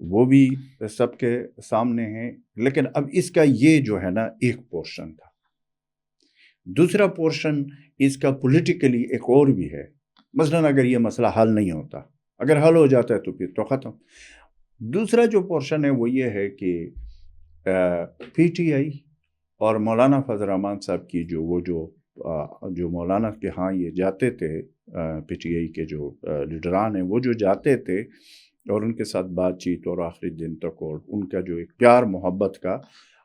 وہ بھی سب کے سامنے ہیں. لیکن اب اس کا یہ جو ہے نا ایک پورشن تھا. دوسرا پورشن اس کا پولیٹیکلی ایک اور بھی ہے. مثلا اگر یہ مسئلہ حل نہیں ہوتا, اگر حل ہو جاتا ہے تو پھر تو ختم. دوسرا جو پورشن ہے وہ یہ ہے کہ پی ٹی آئی اور مولانا فضل الرحمان صاحب کی جو مولانا کے ہاں یہ جاتے تھے, پی ٹی آئی کے جو لیڈران ہیں وہ جو جاتے تھے اور ان کے ساتھ بات چیت اور آخری دن تک اور ان کا جو ایک پیار محبت کا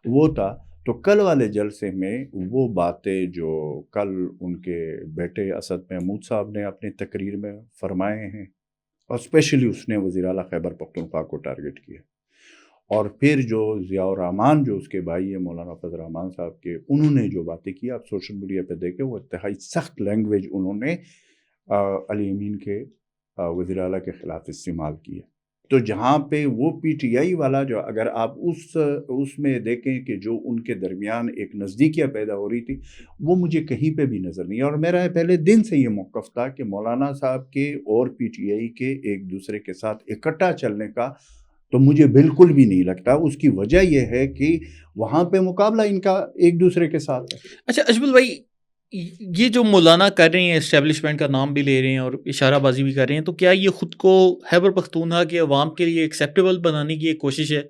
وہ تھا. تو کل والے جلسے میں وہ باتیں جو کل ان کے بیٹے اسد محمود صاحب نے اپنی تقریر میں فرمائے ہیں, اور اسپیشلی اس نے وزیر اعلیٰ خیبر پختونخوا کو ٹارگٹ کیا, اور پھر جو ضیاء الرحمان جو اس کے بھائی ہیں مولانا فضل الرحمان صاحب کے, انہوں نے جو باتیں کی آپ سوشل میڈیا پہ دیکھیں, وہ انتہائی سخت لینگویج انہوں نے علی امین کے وزیر اعلیٰ کے خلاف استعمال کی ہے. تو جہاں پہ وہ پی ٹی آئی والا جو اگر آپ اس میں دیکھیں کہ جو ان کے درمیان ایک نزدیکیاں پیدا ہو رہی تھی, وہ مجھے کہیں پہ بھی نظر نہیں. اور میرا پہلے دن سے یہ موقف تھا کہ مولانا صاحب کے اور پی ٹی آئی کے ایک دوسرے کے ساتھ اکٹھا چلنے کا تو مجھے بالکل بھی نہیں لگتا. اس کی وجہ یہ ہے کہ وہاں پہ مقابلہ ان کا ایک دوسرے کے ساتھ ہے. اچھا اجمل بھائی, یہ جو مولانا کر رہے ہیں, اسٹیبلشمنٹ کا نام بھی لے رہے ہیں اور اشارہ بازی بھی کر رہے ہیں, تو کیا یہ خود کو خیبر پختونخوا کے عوام کے لیے ایکسیپٹیبل بنانے کی ایک کوشش ہے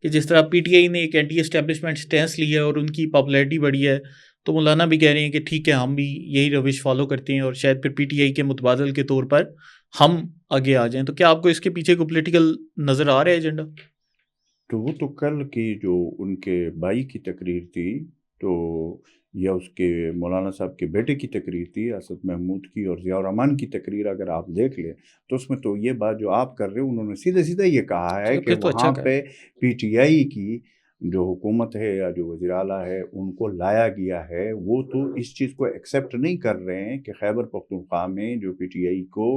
کہ جس طرح پی ٹی آئی نے ایک اینٹی اسٹیبلشمنٹ سٹینس لی ہے اور ان کی پاپولیرٹی بڑھی ہے, تو مولانا بھی کہہ رہے ہیں کہ ٹھیک ہے ہم بھی یہی روش فالو کرتے ہیں اور شاید پھر پی ٹی آئی کے متبادل کے طور پر ہم آگے آ جائیں. تو کیا آپ کو اس کے پیچھے کوئی پولیٹیکل نظر آ رہا ہے ایجنڈا؟ تو وہ تو کل کی جو ان کے بھائی کی تقریر تھی, تو یا اس کے مولانا صاحب کے بیٹے کی تقریر تھی اسد محمود کی, اور ضیاء الرحمان کی تقریر اگر آپ دیکھ لیں تو اس میں تو یہ بات جو آپ کر رہے ہیں, انہوں نے سیدھے سیدھے یہ کہا ہے کہ وہاں پہ پی ٹی آئی کی جو حکومت ہے یا جو وزیر اعلیٰ ہے ان کو لایا گیا ہے, وہ تو اس چیز کو ایکسیپٹ نہیں کر رہے ہیں کہ خیبر پختونخوا میں جو پی ٹی آئی کو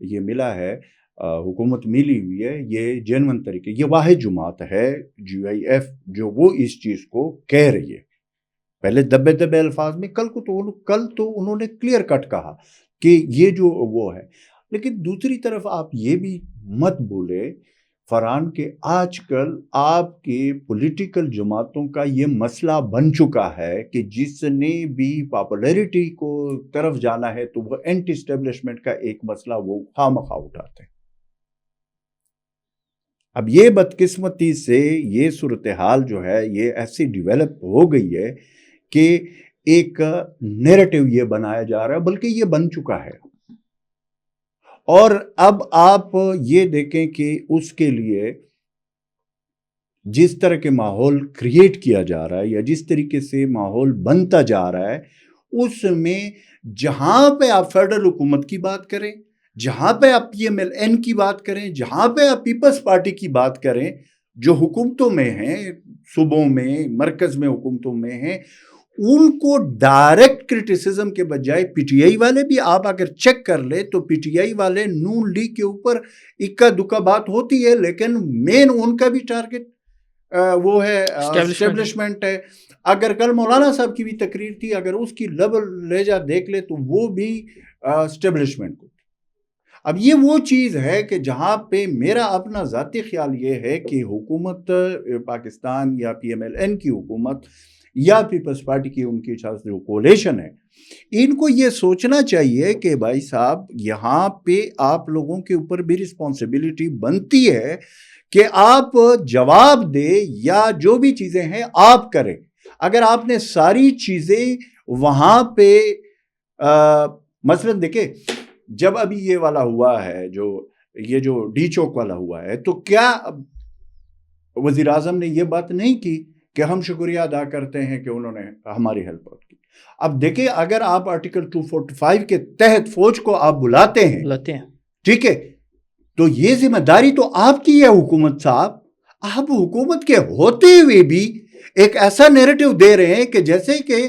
یہ ملا ہے, حکومت ملی ہوئی ہے, یہ جینون طریقے, یہ واحد جماعت ہے جی آئی ایف جو وہ اس چیز کو کہہ رہی ہے. پہلے دبے دبے الفاظ میں, کل تو انہوں نے کلیئر کٹ کہا کہ یہ جو وہ ہے. لیکن دوسری طرف آپ یہ بھی مت بولے فرحان کہ آج کل آپ کے پولیٹیکل جماعتوں کا یہ مسئلہ بن چکا ہے کہ جس نے بھی پاپولیرٹی کو طرف جانا ہے تو وہ اینٹی اسٹیبلشمنٹ کا ایک مسئلہ وہ خواہ اٹھاتے ہیں. اب یہ بدقسمتی سے یہ صورتحال جو ہے یہ ایسی ڈیولپ ہو گئی ہے کہ ایک نیریٹو یہ بنایا جا رہا ہے, بلکہ یہ بن چکا ہے. اور اب آپ یہ دیکھیں کہ اس کے لیے جس طرح کے ماحول کریٹ کیا جا رہا ہے یا جس طریقے سے ماحول بنتا جا رہا ہے, اس میں جہاں پہ آپ فیڈرل حکومت کی بات کریں, جہاں پہ آپ پی ایم ایل این کی بات کریں, جہاں پہ آپ پیپلز پارٹی کی بات کریں, جو حکومتوں میں ہیں, صوبوں میں, مرکز میں حکومتوں میں ہیں, ان کو ڈائریکٹ کرٹیسزم کے بجائے پی ٹی آئی والے بھی آپ اگر چیک کر لیں تو پی ٹی آئی والے نون لیگ کے اوپر اکا دکا بات ہوتی ہے, لیکن مین ان کا بھی ٹارگٹ وہ ہے اسٹیبلشمنٹ ہے. اگر کل مولانا صاحب کی بھی تقریر تھی, اگر اس کی لہجہ دیکھ لے تو وہ بھی اسٹیبلشمنٹ کو. اب یہ وہ چیز ہے کہ جہاں پہ میرا اپنا ذاتی خیال یہ ہے کہ حکومت پاکستان یا پی ایم ایل این کی حکومت یا پیپلز پارٹی کی ان کی جو کولیشن ہے, ان کو یہ سوچنا چاہیے کہ بھائی صاحب یہاں پہ آپ لوگوں کے اوپر بھی رسپانسبلٹی بنتی ہے کہ آپ جواب دے یا جو بھی چیزیں ہیں آپ کریں. اگر آپ نے ساری چیزیں وہاں پہ مثلا دیکھیں, جب ابھی یہ والا ہوا ہے, جو ڈی چوک والا ہوا ہے, تو کیا وزیر اعظم نے یہ بات نہیں کی کہ ہم شکریہ ادا کرتے ہیں کہ انہوں نے ہماری ہیلپ کی. اب دیکھیں اگر آپ آرٹیکل 245 کے تحت فوج کو آپ بلاتے ہیں, ٹھیک ہے, تو یہ ذمہ داری تو آپ کی ہے حکومت صاحب. آپ حکومت کے ہوتے ہوئے بھی ایک ایسا نیریٹو دے رہے ہیں کہ جیسے کہ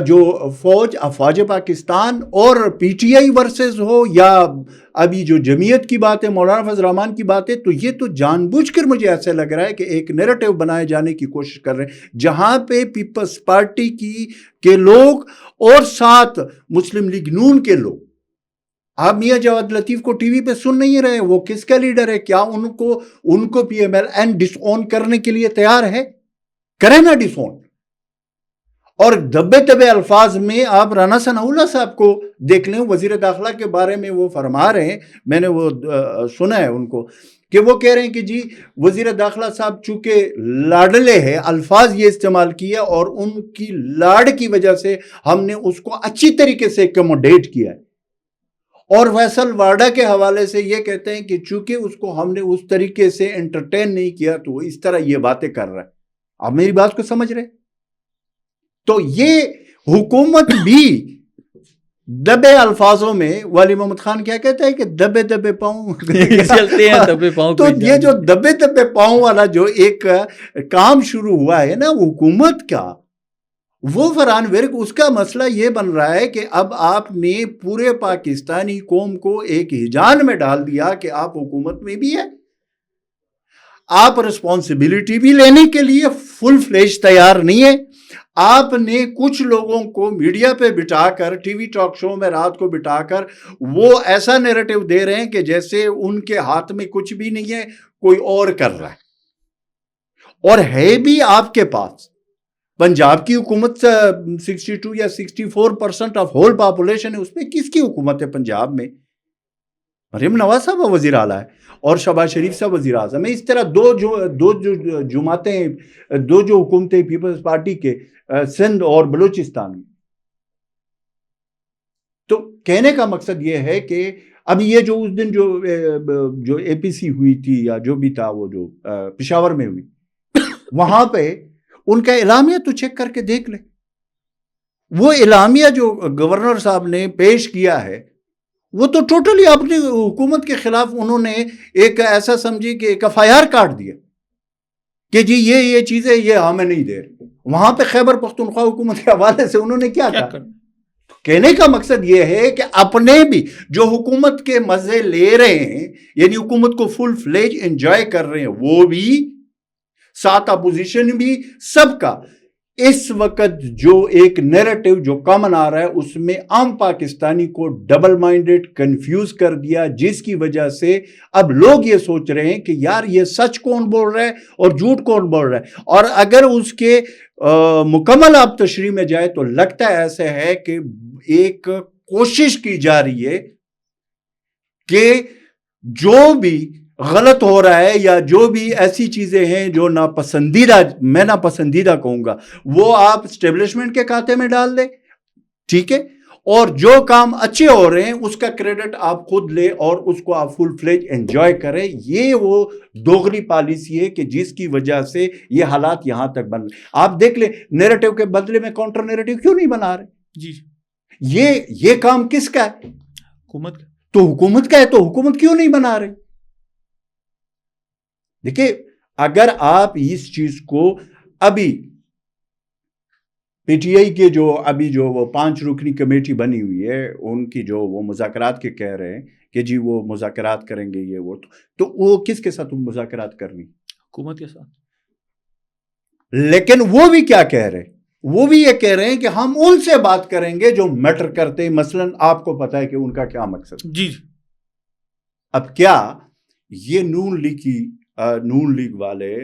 جو فوج افواج پاکستان اور پی ٹی آئی ورسز ہو, یا ابھی جو جمعیت کی بات ہے, مولانا فضل الرحمان کی بات ہے, تو یہ تو جان بوجھ کر مجھے ایسے لگ رہا ہے کہ ایک نیریٹو بنائے جانے کی کوشش کر رہے ہیں, جہاں پہ پیپلز پارٹی کے لوگ اور ساتھ مسلم لیگ نون کے لوگ آپ میاں جواد لطیف کو ٹی وی پہ سن نہیں رہے, وہ کس کا لیڈر ہے؟ کیا ان کو پی ایم ایل این ڈس اون کرنے کے لیے تیار ہے؟ کریں نا ڈس اون. اور دبے الفاظ میں آپ رانا ثناء اللہ صاحب کو دیکھ لیں, وزیر داخلہ کے بارے میں وہ فرما رہے ہیں, میں نے وہ سنا ہے ان کو, کہ وہ کہہ رہے ہیں کہ جی وزیر داخلہ صاحب چونکہ لاڈلے ہیں, الفاظ یہ استعمال کیا, اور ان کی لاڈ کی وجہ سے ہم نے اس کو اچھی طریقے سے ایکوموڈیٹ کیا ہے. اور فیصل واڈا کے حوالے سے یہ کہتے ہیں کہ چونکہ اس کو ہم نے اس طریقے سے انٹرٹین نہیں کیا تو وہ اس طرح یہ باتیں کر رہا ہے. آپ میری بات کو سمجھ رہے؟ تو یہ حکومت بھی دبے الفاظوں میں, والی محمد خان کیا کہتا ہے کہ دبے پاؤں چلتے ہیں دبے پاؤں. تو یہ جو دبے پاؤں والا جو ایک کام شروع ہوا ہے نا حکومت کا, وہ فرحان ورک, اس کا مسئلہ یہ بن رہا ہے کہ اب آپ نے پورے پاکستانی قوم کو ایک ہجان میں ڈال دیا کہ آپ حکومت میں بھی ہے, آپ رسپانسبلٹی بھی لینے کے لیے فل فلیج تیار نہیں ہے. آپ نے کچھ لوگوں کو میڈیا پہ بٹھا کر, ٹی وی ٹاک شو میں رات کو بٹھا کر, وہ ایسا نیریٹو دے رہے ہیں کہ جیسے ان کے ہاتھ میں کچھ بھی نہیں ہے, کوئی اور کر رہا ہے. اور ہے بھی آپ کے پاس پنجاب کی حکومت 62 یا 64% آف ہول پاپولیشن ہے, اس میں کس کی حکومت ہے پنجاب میں؟ مریم نواز صاحب وزیر اعلیٰ ہے اور شہباز شریف صاحب وزیر اعظم ہے. اس طرح دو جماعتیں, دو جو حکومتیں پیپلز پارٹی کے سندھ اور بلوچستان میں. تو کہنے کا مقصد یہ ہے کہ اب یہ جو اس دن جو اے پی سی ہوئی تھی یا جو بھی تھا, وہ جو پشاور میں ہوئی, وہاں پہ ان کا اعلامیہ تو چیک کر کے دیکھ لیں. وہ اعلامیہ جو گورنر صاحب نے پیش کیا ہے وہ تو ٹوٹلی اپنی حکومت کے خلاف انہوں نے ایک ایسا سمجھی کہ ایک ایف آئی آر کاٹ دیا کہ جی یہ چیزیں یہ ہمیں نہیں دے رہی. وہاں پہ خیبر پختونخوا حکومت کے حوالے سے انہوں نے کیا کہا؟ کہنے کا مقصد یہ ہے کہ اپنے بھی جو حکومت کے مزے لے رہے ہیں, یعنی حکومت کو فل فلیج انجوائے کر رہے ہیں, وہ بھی ساتھ اپوزیشن بھی, سب کا اس وقت جو ایک نیریٹو جو کامن آ رہا ہے اس میں عام پاکستانی کو ڈبل مائنڈڈ کنفیوز کر دیا, جس کی وجہ سے اب لوگ یہ سوچ رہے ہیں کہ یار یہ سچ کون بول رہا ہے اور جھوٹ کون بول رہا ہے. اور اگر اس کے مکمل آپ تشریح میں جائے تو لگتا ہے ایسے ہے کہ ایک کوشش کی جا رہی ہے کہ جو بھی غلط ہو رہا ہے یا جو بھی ایسی چیزیں ہیں جو ناپسندیدہ, میں ناپسندیدہ کہوں گا, وہ آپ اسٹیبلشمنٹ کے کھاتے میں ڈال دیں, ٹھیک ہے, اور جو کام اچھے ہو رہے ہیں اس کا کریڈٹ آپ خود لے اور اس کو آپ فل فلیج انجوائے کریں. یہ وہ دوغلی پالیسی ہے کہ جس کی وجہ سے یہ حالات یہاں تک بن رہے. آپ دیکھ لیں نیریٹو کے بدلے میں کاؤنٹر نیریٹو کیوں نہیں بنا رہے؟ جی یہ کام کس کا ہے؟ حکومت کا. تو حکومت کا ہے, تو حکومت کیوں نہیں بنا رہے؟ دیکھیں, اگر آپ اس چیز کو ابھی پی ٹی آئی کے جو ابھی جو وہ 5 رکنی کمیٹی بنی ہوئی ہے, ان کی جو وہ مذاکرات کے کہہ رہے ہیں کہ جی وہ مذاکرات کریں گے یہ وہ, تو وہ کس کے ساتھ مذاکرات کرنی؟ حکومت کے ساتھ. لیکن وہ بھی کیا کہہ رہے ہیں؟ وہ بھی یہ کہہ رہے ہیں کہ ہم ان سے بات کریں گے جو میٹر کرتے ہیں. مثلا آپ کو پتا ہے کہ ان کا کیا مقصد. جی اب کیا یہ نون لیگ والے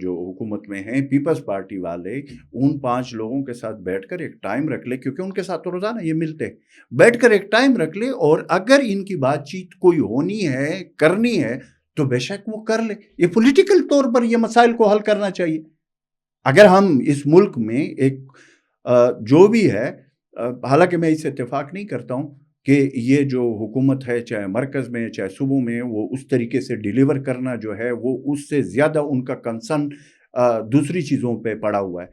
جو حکومت میں ہیں, پیپلز پارٹی والے, ان 5 لوگوں کے ساتھ بیٹھ کر ایک ٹائم رکھ لے, کیونکہ ان کے ساتھ تو روزانہ یہ ملتے, بیٹھ کر ایک ٹائم رکھ لے, اور اگر ان کی بات چیت کوئی ہونی ہے, کرنی ہے, تو بے شک وہ کر لے. یہ پولیٹیکل طور پر یہ مسائل کو حل کرنا چاہیے. اگر ہم اس ملک میں ایک جو بھی ہے, حالانکہ میں اس سے اتفاق نہیں کرتا ہوں کہ یہ جو حکومت ہے چاہے مرکز میں چاہے صوبوں میں, وہ اس طریقے سے ڈیلیور کرنا جو ہے وہ اس سے زیادہ ان کا کنسرن دوسری چیزوں پہ پڑا ہوا ہے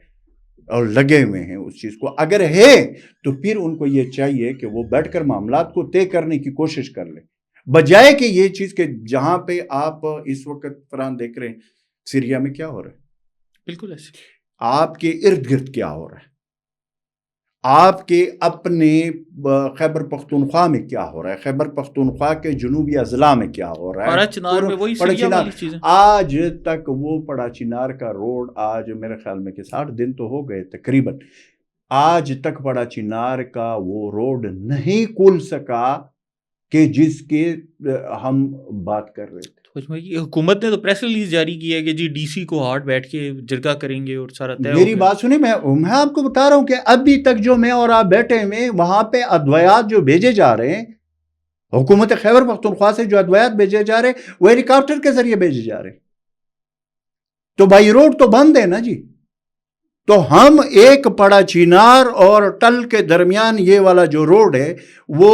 اور لگے ہوئے ہیں اس چیز کو. اگر ہے تو پھر ان کو یہ چاہیے کہ وہ بیٹھ کر معاملات کو طے کرنے کی کوشش کر لیں, بجائے کہ یہ چیز کہ جہاں پہ آپ اس وقت فرحان دیکھ رہے ہیں سیریا میں کیا ہو رہا ہے, بالکل ایسے آپ کے ارد گرد کیا ہو رہا ہے, آپ کے اپنے خیبر پختونخوا میں کیا ہو رہا ہے, خیبر پختونخوا کے جنوبی اضلاع میں کیا ہو رہا ہے. آج تک وہ پڑا چنار کا روڈ, آج میرے خیال میں کہ 60 دن تو ہو گئے تقریباً, آج تک پڑا چنار کا وہ روڈ نہیں کھل سکا کہ جس کے ہم بات کر رہے تھے. حکومت نے تو پریس ریلیز جاری کی ہے کہ جی ڈی سی کو ہارٹ بیٹھ کے جرگہ کریں گے اور سارا طے. میری بات سنیں, میں آپ کو بتا رہا ہوں کہ ابھی تک جو میں اور آپ بیٹھے ہوئے وہاں پہ ادویات جو بھیجے جا رہے ہیں, حکومت خیبر پختونخوا سے جو ادویات بھیجے جا رہے ہیں وہ ہیلی کاپٹر کے ذریعے بھیجے جا رہے ہیں. تو بائی روڈ تو بند ہے نا جی. تو ہم ایک پڑا چینار اور ٹل کے درمیان یہ والا جو روڈ ہے وہ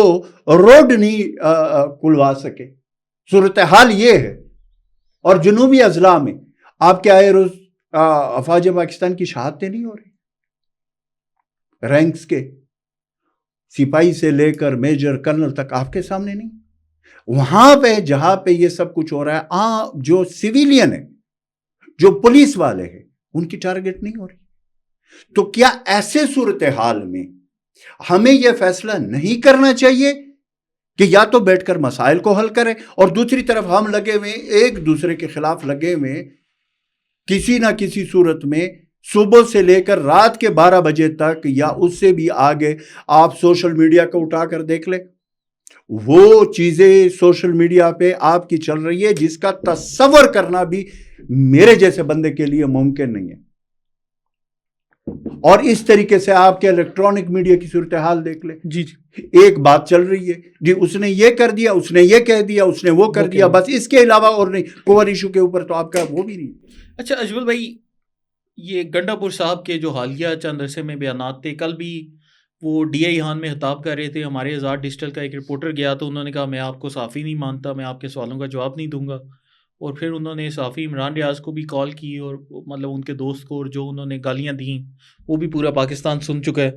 روڈ نہیں کھلوا سکے. صورتحال یہ ہے. اور جنوبی اضلاع میں آپ کے آئے روز افواج پاکستان کی شہادتیں نہیں ہو رہی, رینکس کے سپاہی سے لے کر میجر کرنل تک آپ کے سامنے نہیں. وہاں پہ جہاں پہ یہ سب کچھ ہو رہا ہے, جو سویلین ہے, جو پولیس والے ہیں, ان کی ٹارگٹ نہیں ہو رہی. تو کیا ایسے صورتحال میں ہمیں یہ فیصلہ نہیں کرنا چاہیے کہ یا تو بیٹھ کر مسائل کو حل کریں, اور دوسری طرف ہم لگے ہوئے ایک دوسرے کے خلاف لگے ہوئے کسی نہ کسی صورت میں صبح سے لے کر رات کے 12 بجے تک یا اس سے بھی آگے آپ سوشل میڈیا کو اٹھا کر دیکھ لیں, وہ چیزیں سوشل میڈیا پہ آپ کی چل رہی ہے جس کا تصور کرنا بھی میرے جیسے بندے کے لیے ممکن نہیں ہے. اور اس طریقے سے آپ کے الیکٹرانک میڈیا کی صورتحال دیکھ لیں. جی ایک بات چل رہی ہے جی, اس نے یہ کر دیا, اس نے یہ کہہ دیا, اس نے وہ کر دیا, بس اس کے علاوہ اور نہیں. کور ایشو کے اوپر تو آپ کا وہ بھی نہیں. اچھا اجمل بھائی, یہ گنڈا پور صاحب کے جو حالیہ چند عرصے میں بیانات تھے, کل بھی وہ ڈی آئی ہان میں خطاب کر رہے تھے. ہمارے آزاد ڈیجیٹل کا ایک رپورٹر گیا تو انہوں نے کہا میں آپ کو صحافی نہیں مانتا, میں آپ کے سوالوں کا جواب نہیں دوں گا. اور پھر انہوں نے صحافی عمران ریاض کو بھی کال کی, اور مطلب ان کے دوست کو, اور جو انہوں نے گالیاں دیں وہ بھی پورا پاکستان سن چکا ہے.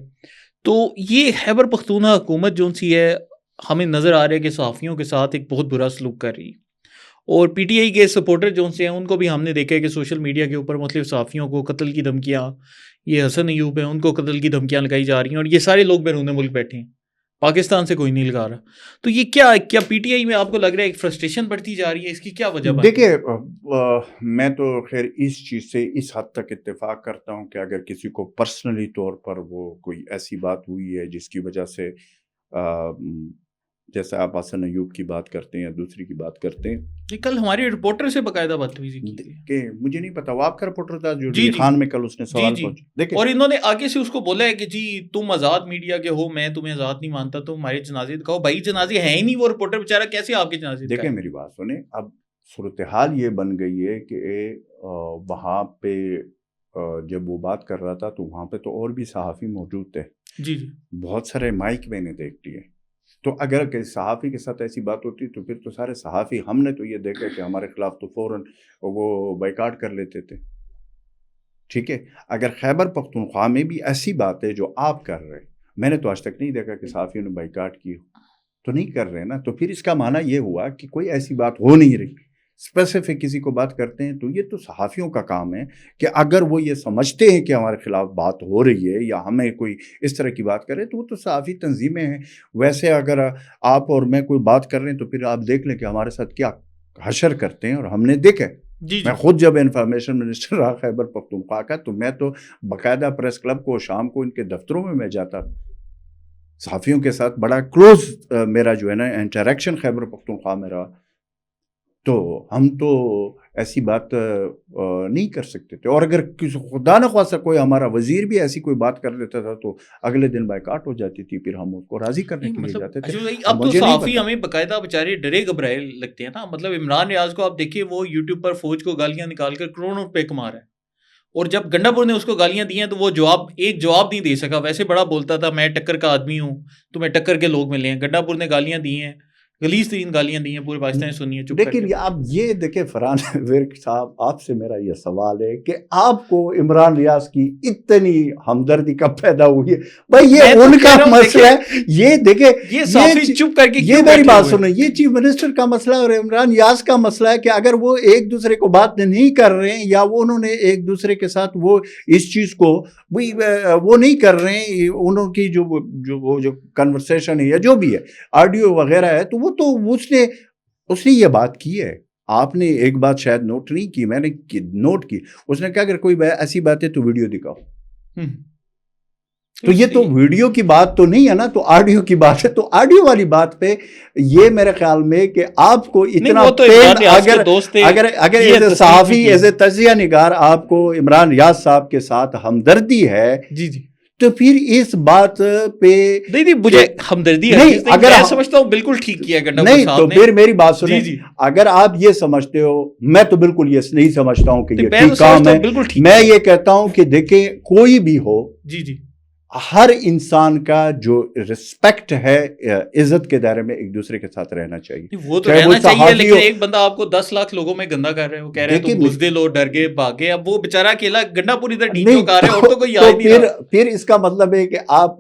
تو یہ خیبر پختونخوا حکومت جو سی ہے, ہمیں نظر آ رہا ہے کہ صحافیوں کے ساتھ ایک بہت برا سلوک کر رہی ہے. اور پی ٹی آئی کے سپورٹر جو سے ہیں ان کو بھی ہم نے دیکھا ہے کہ سوشل میڈیا کے اوپر مختلف صحافیوں کو قتل کی دھمکیاں, یہ حسن ایوب ہیں ان کو قتل کی دھمکیاں لگائی جا رہی ہیں, اور یہ سارے لوگ بیرون ملک بیٹھے ہیں, پاکستان سے کوئی نہیں لگا رہا. تو یہ کیا پی ٹی آئی میں آپ کو لگ رہا ہے ایک فرسٹریشن بڑھتی جا رہی ہے, اس کی کیا وجہ بات؟ دیکھیے میں تو خیر اس چیز سے اس حد تک اتفاق کرتا ہوں کہ اگر کسی کو پرسنلی طور پر وہ کوئی ایسی بات ہوئی ہے جس کی وجہ سے جیسے آپ حسن ایوب کی بات کرتے ہیں یا دوسری کی بات کرتے ہیں, کل ہمارے رپورٹر سے باقاعدہ بدتمیزی کی کہ مجھے نہیں پتا وہ آپ کا رپورٹر تھا جو ڈی خان میں کل اس نے سوال پوچھا, اور انہوں نے آگے سے اس کو بولا ہے کہ جی تم آزاد میڈیا کے ہو, میں تمہیں آزاد نہیں مانتا, تو ہمارے جنازے دکھاؤ. بھائی جنازے ہیں ہی نہیں, وہ رپورٹر بیچارہ کیسے آپ کے جنازے دکھائے؟ دیکھیں میری بات سنیں, اب صورتحال یہ بن گئی ہے کہ وہاں پہ جب وہ بات کر رہا تھا تو وہاں پہ تو اور بھی صحافی موجود تھے. جی بہت سارے مائک میں نے دیکھ لیے. تو اگر کہ صحافی کے ساتھ ایسی بات ہوتی تو پھر تو سارے صحافی, ہم نے تو یہ دیکھا کہ ہمارے خلاف تو فوراً وہ بائیکاٹ کر لیتے تھے. ٹھیک ہے, اگر خیبر پختونخوا میں بھی ایسی بات ہے جو آپ کر رہے, میں نے تو آج تک نہیں دیکھا کہ صحافیوں نے بائیکاٹ کی ہو, تو نہیں کر رہے نا, تو پھر اس کا معنی یہ ہوا کہ کوئی ایسی بات ہو نہیں رہی. اسپیسیفک کسی کو بات کرتے ہیں تو یہ تو صحافیوں کا کام ہے کہ اگر وہ یہ سمجھتے ہیں کہ ہمارے خلاف بات ہو رہی ہے یا ہمیں کوئی اس طرح کی بات کرے تو وہ تو صحافی تنظیمیں ہیں. ویسے اگر آپ اور میں کوئی بات کر رہے ہیں تو پھر آپ دیکھ لیں کہ ہمارے ساتھ کیا حشر کرتے ہیں, اور ہم نے دیکھا. میں خود جب انفارمیشن منسٹر رہا خیبر پختونخوا کا تو میں تو باقاعدہ پریس کلب کو شام کو ان کے دفتروں میں جاتا, صحافیوں کے ساتھ بڑا کلوز میرا جو ہے نا انٹریکشن خیبر پختونخوا میں رہا. تو ہم تو ایسی بات نہیں کر سکتے تھے, اور اگر کسی خدا نخواستہ کوئی ہمارا وزیر بھی ایسی کوئی بات کر دیتا تھا تو اگلے دن بائیکاٹ ہو جاتی تھی, پھر ہم اس کو راضی کرنے کے لیے جاتے تھے. اب تو صحافی ہمیں باقاعدہ بیچارے ڈرے گھبرائے لگتے ہیں نا. مطلب عمران ریاض کو آپ دیکھیے, وہ یوٹیوب پر فوج کو گالیاں نکال کر کروڑوں روپے کما رہا ہے, اور جب گنڈا پور نے اس کو گالیاں دی ہیں تو وہ ایک جواب نہیں دے سکا. ویسے بڑا بولتا تھا میں ٹکر کا آدمی ہوں, تمہیں ٹکر کے لوگ ملے ہیں. گنڈا پور نے گالیاں دی ہیں, غلیظ ترین گالیاں دی ہیں, پورے پاکستان نے سنی ہے. لیکن اب یہ دیکھیں فرحان ورک صاحب, آپ سے میرا یہ سوال ہے کہ آپ کو عمران ریاض کی اتنی ہمدردی کب پیدا ہوئی ہے؟ بھائی یہ ان کا مسئلہ ہے. یہ دیکھیں, یہ چپ کر کے یہ میری بات سنیں, یہ چیف منسٹر کا مسئلہ اور عمران ریاض کا مسئلہ ہے کہ اگر وہ ایک دوسرے کو بات نہیں کر رہے ہیں یا وہ انہوں نے ایک دوسرے کے ساتھ وہ اس چیز کو وہ نہیں کر رہے ہیں, انہوں کی جو کنورسیشن ہے یا جو بھی ہے آڈیو وغیرہ ہے, تو اس نے یہ بات کی ہے. آپ نے ایک بات شاید نوٹ نہیں کی, میں نے نوٹ کی. اس نے کہا اگر کوئی ایسی بات ہے تو ویڈیو دکھاؤ. تو یہ تو ویڈیو کی بات تو نہیں ہے نا, تو آڈیو کی بات ہے. تو آڈیو والی بات پہ یہ میرے خیال میں کہ آپ کو اتنا پین, اگر ایز اے صحافی, ایز اے تجزیہ نگار آپ کو عمران ریاض صاحب کے ساتھ ہمدردی ہے, جی جی, تو پھر اس بات پہ نہیں مجھے ہمدردی ہے, اگر میں سمجھتا ہوں بالکل ٹھیک کیا گنڈا نہیں, تو پھر میری بات سنیں, اگر آپ یہ سمجھتے ہو, میں تو بالکل یہ نہیں سمجھتا ہوں کہ یہ ٹھیک کام ہے. میں یہ کہتا ہوں کہ دیکھیں کوئی بھی ہو, جی جی, ہر انسان کا جو رسپیکٹ ہے, عزت کے دائرے میں ایک دوسرے کے ساتھ رہنا چاہیے. وہ تو رہنا چاہیے, لیکن ایک بندہ آپ کو 10 لاکھ لوگوں میں گندا کر رہے ہیں, وہ کہہ رہے ہیں تم بزدل ہو, ڈر گئے, بھاگے. اب وہ بیچارہ اکیلا گنڈا پوری ادھر ڈی چوک آ رہے ہیں اور تو کوئی یاد نہیں رہا. پھر اس کا مطلب ہے کہ آپ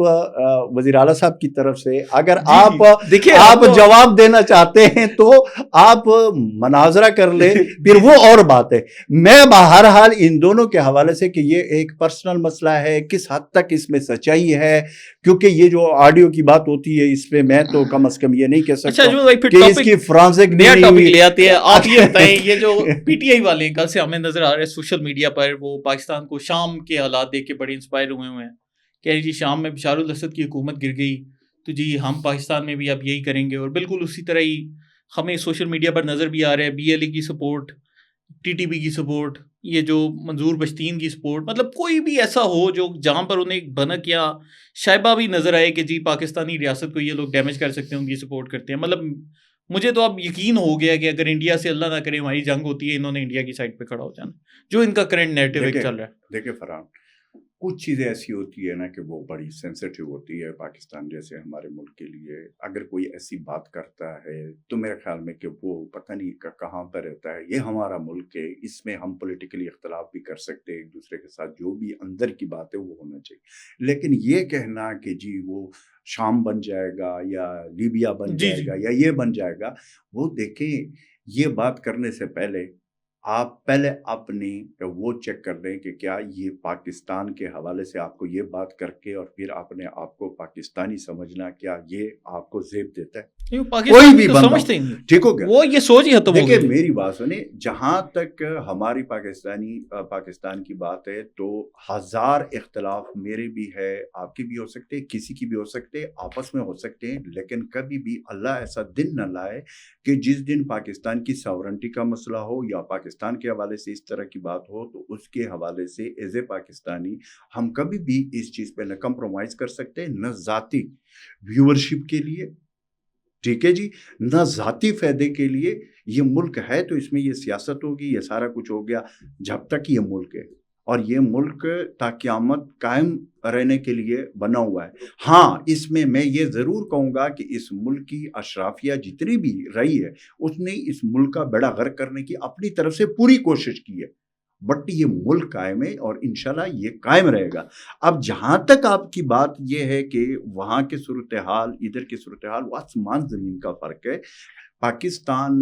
وزیر اعلیٰ صاحب کی طرف سے اگر آپ جواب دینا چاہتے ہیں تو آپ مناظرہ کر لیں, پھر وہ اور بات ہے. میں بہرحال ان دونوں کے حوالے سے کہ یہ ایک پرسنل مسئلہ ہے, کس حد تک اس میں سچائی ہے, کیونکہ یہ جو آڈیو کی بات ہوتی ہے اس پہ میں تو کم از کم یہ نہیں کہہ سکتا کہ اس کی فرانسک نیا ٹاپک لے آتے ہیں. آپ یہ بتائیں, یہ جو پی ٹی آئی والے ہیں, کل سے ہمیں نظر آ رہا ہے سوشل میڈیا پر, وہ پاکستان کو شام کے حالات دیکھ کے بڑے انسپائر ہوئے ہیں. کہہ رہے جی شام میں بشار الاسد کی حکومت گر گئی, تو جی ہم پاکستان میں بھی اب یہی کریں گے. اور بالکل اسی طرح ہی ہمیں سوشل میڈیا پر نظر بھی آ رہا ہے بی ایل اے کی سپورٹ, ٹی ٹی پی کی سپورٹ, یہ جو منظور بشتین کی سپورٹ. مطلب کوئی بھی ایسا ہو جو جہاں پر انہیں ایک بھنک یا شائبہ بھی نظر آئے کہ جی پاکستانی ریاست کو یہ لوگ ڈیمیج کر سکتے ہیں, ان کی سپورٹ کرتے ہیں. مطلب مجھے تو اب یقین ہو گیا کہ اگر انڈیا سے اللہ نہ کرے ہماری جنگ ہوتی ہے, انہوں نے انڈیا کی سائڈ پہ کھڑا ہو جانا, جو ان کا کرنٹ نیریٹو ایک چل رہا ہے. دیکھیں فرحان, کچھ چیزیں ایسی ہوتی ہے نا کہ وہ بڑی سینسیٹیو ہوتی ہے پاکستان جیسے ہمارے ملک کے لیے. اگر کوئی ایسی بات کرتا ہے تو میرے خیال میں کہ وہ پتہ نہیں کہاں پر رہتا ہے. یہ ہمارا ملک ہے, اس میں ہم پولیٹیکلی اختلاف بھی کر سکتے ہیں ایک دوسرے کے ساتھ, جو بھی اندر کی بات ہے وہ ہونا چاہیے. لیکن یہ کہنا کہ جی وہ شام بن جائے گا یا لیبیا بن جائے گا یا یہ بن جائے گا, وہ دیکھیں یہ بات کرنے سے پہلے آپ پہلے اپنی وہ چیک کر لیں کہ کیا یہ پاکستان کے حوالے سے آپ کو یہ بات کر کے اور پھر اپنے آپ کو پاکستانی سمجھنا, کیا یہ آپ کو زیب دیتا ہے؟ کوئی بھی بندہ ٹھیک ہو گیا, وہ یہ سوچ ہی ختم ہو گئی. دیکھیں میری بات سنیں, جہاں تک ہماری پاکستان کی بات ہے تو ہزار اختلاف میرے بھی ہے, آپ کے بھی ہو سکتے, کسی کی بھی ہو سکتے, آپس میں ہو سکتے ہیں. لیکن کبھی بھی اللہ ایسا دن نہ لائے کہ جس دن پاکستان کی ساورنٹی کا مسئلہ ہو یا پاکستان کے حوالے سے اس طرح کی بات ہو, تو اس کے حوالے سے ایز اے پاکستانی ہم کبھی بھی اس چیز پہ نہ کمپرومائز کر سکتے, نہ ذاتی ویورشپ کے لیے, ٹھیک ہے جی, نہ ذاتی فائدے کے لیے. یہ ملک ہے تو اس میں یہ سیاست ہوگی, یہ سارا کچھ ہو گیا جب تک یہ ملک ہے, اور یہ ملک تا قیامت قائم رہنے کے لیے بنا ہوا ہے. ہاں اس میں یہ ضرور کہوں گا کہ اس ملک کی اشرافیہ جتنی بھی رہی ہے اس نے اس ملک کا بیڑا غرق کرنے کی اپنی طرف سے پوری کوشش کی ہے, بٹ یہ ملک قائم ہے اور انشاءاللہ یہ قائم رہے گا. اب جہاں تک آپ کی بات یہ ہے کہ وہاں کے صورتحال ادھر کی صورتحال, وہ آسمان زمین کا فرق ہے. پاکستان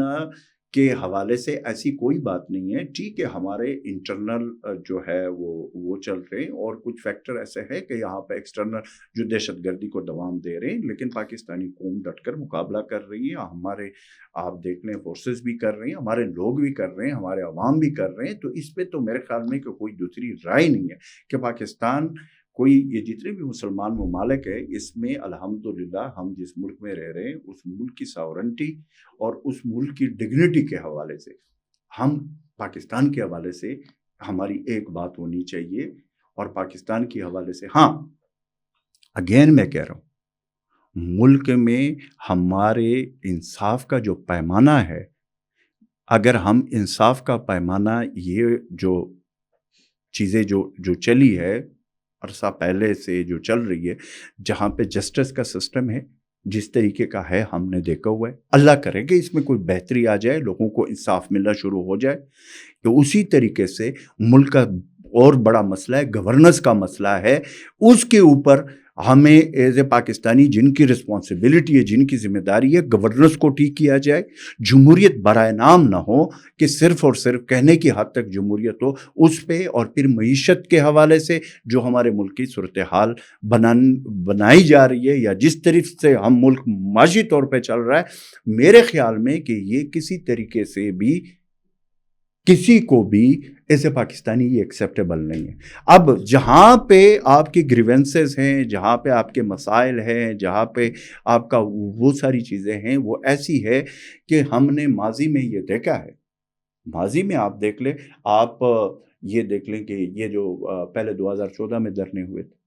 کے حوالے سے ایسی کوئی بات نہیں ہے. ٹھیک ہے ہمارے انٹرنل جو ہے وہ چل رہے ہیں, اور کچھ فیکٹر ایسے ہیں کہ یہاں پہ ایکسٹرنل جو دہشت گردی کو دوام دے رہے ہیں, لیکن پاکستانی قوم ڈٹ کر مقابلہ کر رہی ہے. ہمارے آپ دیکھ لیں فورسز بھی کر رہے ہیں, ہمارے لوگ بھی کر رہے ہیں, ہمارے عوام بھی کر رہے ہیں. تو اس پہ تو میرے خیال میں کہ کوئی دوسری رائے نہیں ہے کہ پاکستان کوئی, یہ جتنے بھی مسلمان ممالک ہیں اس میں الحمدللہ ہم جس ملک میں رہ رہے ہیں اس ملک کی ساورنٹی اور اس ملک کی ڈگنیٹی کے حوالے سے, ہم پاکستان کے حوالے سے ہماری ایک بات ہونی چاہیے. اور پاکستان کے حوالے سے ہاں اگین میں کہہ رہا ہوں, ملک میں ہمارے انصاف کا جو پیمانہ ہے, اگر ہم انصاف کا پیمانہ, یہ جو چیزیں جو چلی ہے عرصہ پہلے سے جو چل رہی ہے, جہاں پہ جسٹس کا سسٹم ہے جس طریقے کا ہے ہم نے دیکھا ہوا ہے, اللہ کرے کہ اس میں کوئی بہتری آ جائے, لوگوں کو انصاف ملنا شروع ہو جائے. تو اسی طریقے سے ملک کا اور بڑا مسئلہ ہے, گورننس کا مسئلہ ہے. اس کے اوپر ہمیں ایز اے پاکستانی جن کی رسپانسبلٹی ہے, جن کی ذمہ داری ہے, گورننس کو ٹھیک کیا جائے. جمہوریت برائے نام نہ ہو کہ صرف اور صرف کہنے کی حد تک جمہوریت ہو, اس پہ. اور پھر معیشت کے حوالے سے جو ہمارے ملک کی صورتحال بنائی جا رہی ہے, یا جس طرح سے ہم ملک معاشی طور پہ چل رہا ہے, میرے خیال میں کہ یہ کسی طریقے سے بھی کسی کو بھی ایز اے پاکستانی یہ ایکسیپٹیبل نہیں ہے. اب جہاں پہ آپ کی گریونسز ہیں، جہاں پہ آپ کے مسائل ہیں، جہاں پہ آپ کا وہ ساری چیزیں ہیں، وہ ایسی ہے کہ ہم نے ماضی میں یہ دیکھا ہے. ماضی میں آپ دیکھ لیں، آپ یہ دیکھ لیں کہ یہ جو پہلے 2014 میں دھرنے ہوئے تھے،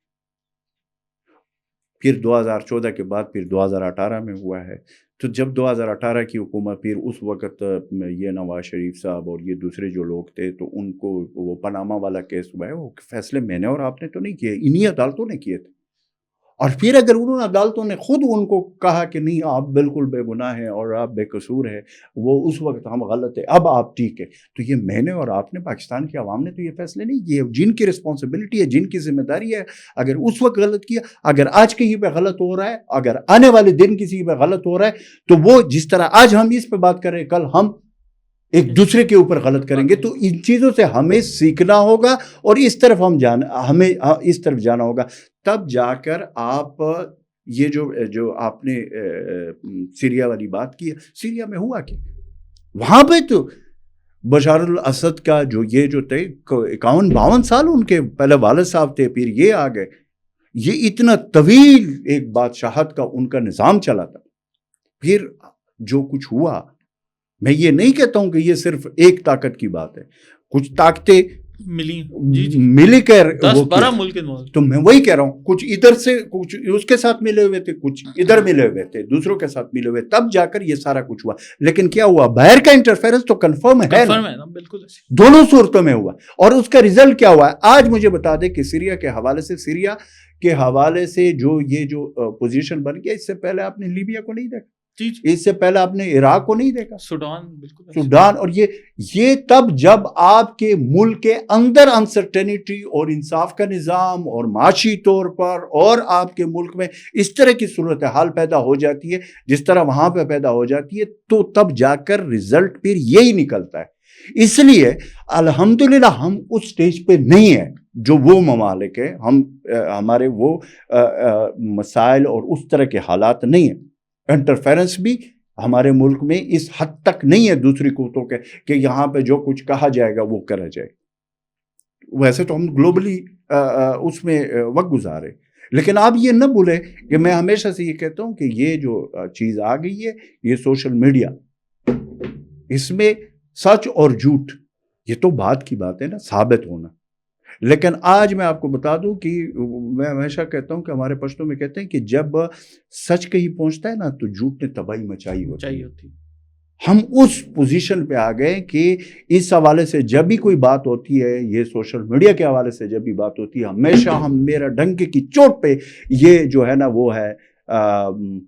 پھر 2014 کے بعد پھر 2018 میں ہوا ہے. تو جب 2018 کی حکومت، پھر اس وقت یہ نواز شریف صاحب اور یہ دوسرے جو لوگ تھے، تو ان کو وہ پاناما والا کیس ہوا ہے، وہ فیصلے میں نے اور آپ نے تو نہیں کیے، انہی عدالتوں نے کیے تھے. اور پھر اگر انہوں نے عدالتوں نے خود ان کو کہا کہ نہیں آپ بالکل بے گناہ ہیں اور آپ بے قصور ہیں، وہ اس وقت ہم غلط ہے، اب آپ ٹھیک ہے، تو یہ میں نے اور آپ نے، پاکستان کی عوام نے تو یہ فیصلے نہیں کیے. جن کی رسپانسبلٹی ہے، جن کی ذمہ داری ہے، اگر اس وقت غلط کیا، اگر آج کہیں پہ غلط ہو رہا ہے، اگر آنے والے دن کسی پہ غلط ہو رہا ہے، تو وہ جس طرح آج ہم اس پہ بات کر رہے ہیں، کل ہم ایک دوسرے کے اوپر غلط کریں گے. تو ان چیزوں سے ہمیں سیکھنا ہوگا اور اس طرف ہمیں اس طرف جانا ہوگا. تب جا کر آپ یہ جو آپ نے سیریا والی بات کی ہے، سیریا میں ہوا کیا؟ وہاں پہ تو بشار الاسد کا جو تھے 51-52 سال ان کے پہلے والد صاحب تھے، پھر یہ آ گئے. یہ اتنا طویل ایک بادشاہت کا ان کا نظام چلا تھا. پھر جو کچھ ہوا، میں یہ نہیں کہتا ہوں کہ یہ صرف ایک طاقت کی بات ہے، کچھ طاقتیں مل کر 10-12 ملک، تو میں وہی کہہ رہا ہوں، کچھ ادھر سے، کچھ اس کے ساتھ ملے ہوئے تھے، کچھ ادھر ملے ہوئے تھے، دوسروں کے ساتھ ملے ہوئے، تب جا کر یہ سارا کچھ ہوا. لیکن کیا ہوا؟ باہر کا انٹرفیرنس تو کنفرم ہے نا، بالکل دونوں صورتوں میں ہوا. اور اس کا ریزلٹ کیا ہوا ہے؟ آج مجھے بتا دیں کہ سیریا کے حوالے سے جو پوزیشن بن گیا، اس سے پہلے آپ نے لیبیا کو نہیں دیکھا، اس سے پہلے آپ نے عراق کو نہیں دیکھا، سوڈان. اور یہ تب جب آپ کے ملک کے اندر انسرٹینٹی اور انصاف کا نظام اور معاشی طور پر اور آپ کے ملک میں اس طرح کی صورتحال پیدا ہو جاتی ہے جس طرح وہاں پہ پیدا ہو جاتی ہے، تو تب جا کر رزلٹ پھر یہی نکلتا ہے. اس لیے الحمدللہ ہم اس سٹیج پہ نہیں ہیں جو وہ ممالک ہیں، ہمارے وہ مسائل اور اس طرح کے حالات نہیں ہیں. انٹرفیرنس بھی ہمارے ملک میں اس حد تک نہیں ہے دوسری قوتوں کے کہ یہاں پہ جو کچھ کہا جائے گا وہ کرا جائے. ویسے تو ہم گلوبلی اس میں وقت گزارے، لیکن آپ یہ نہ بھولیں کہ میں ہمیشہ سے یہ کہتا ہوں کہ یہ جو چیز آ گئی ہے، یہ سوشل میڈیا، اس میں سچ اور جھوٹ یہ تو بات کی بات ہے نا، ثابت ہونا. لیکن آج میں آپ کو بتا دوں کہ میں ہمیشہ کہتا ہوں کہ ہمارے پشتوں میں کہتے ہیں کہ جب سچ کہیں پہنچتا ہے نا تو جھوٹ نے تباہی مچائی ہوتی. ہم اس پوزیشن پہ آ گئے کہ اس حوالے سے جب بھی کوئی بات ہوتی ہے، یہ سوشل میڈیا کے حوالے سے جب بھی بات ہوتی ہے، ہمیشہ میرا ڈنکے کی چوٹ پہ یہ جو ہے نا وہ ہے،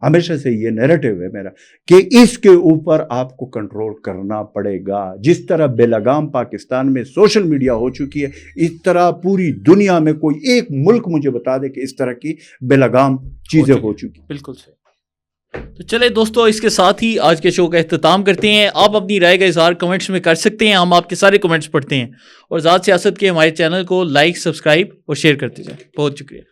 ہمیشہ سے یہ نیریٹو ہے میرا کہ اس کے اوپر آپ کو کنٹرول کرنا پڑے گا. جس طرح بے لگام پاکستان میں سوشل میڈیا ہو چکی ہے، اس طرح پوری دنیا میں کوئی ایک ملک مجھے بتا دے کہ اس طرح کی بے لگام چیزیں ہو چکی. بالکل صحیح. تو چلے دوستو، اس کے ساتھ ہی آج کے شو کا اختتام کرتے ہیں. آپ اپنی رائے کا اظہار کمنٹس میں کر سکتے ہیں، ہم آپ کے سارے کمنٹس پڑھتے ہیں. اور ذات سیاست کے ہمارے چینل کو لائک، سبسکرائب اور شیئر کرتے جائیں. بہت شکریہ.